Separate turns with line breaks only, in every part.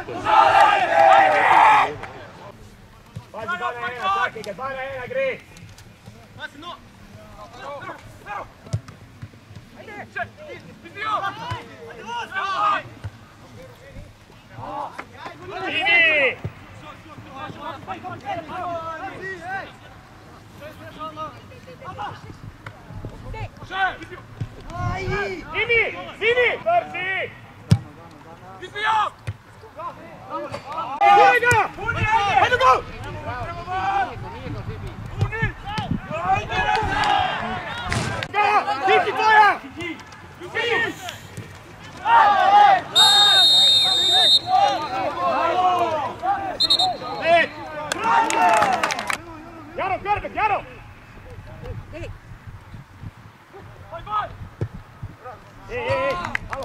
Pazi, 2-1, svakega, 2-1, gre! Idi! Idi! Idi! Brzi! Ajde! Ajde gol! Tiki tvoja! Jaro, Görbek, Jaro! Halo!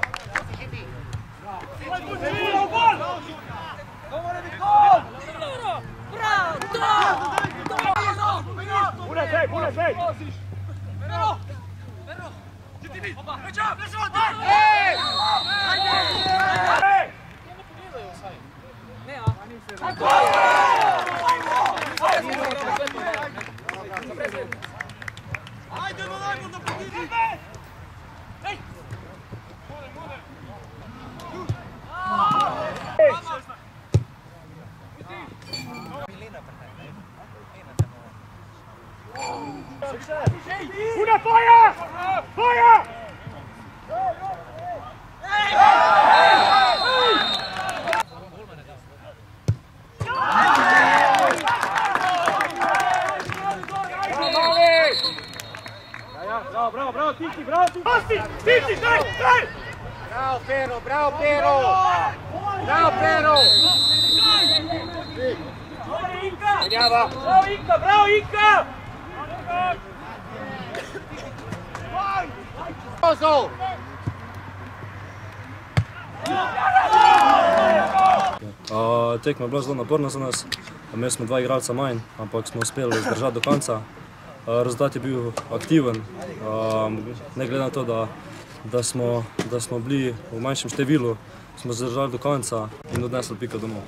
Pune zej! Pune tvoja! Tvoja! Bravo, Tiki, bravo, Tiki! Tiki, daj!
Bravo, Pero! Bravo, Pero!
Bravo, Inka!
Tekma je bila zelo naporna za nas, imeli smo 2 igralca manj, ampak smo uspeli zdržati do konca. Rezultat je bil aktiven, ne glede na to, da smo bili v manjšem številu, smo zdržali do konca in odnesli piko domov.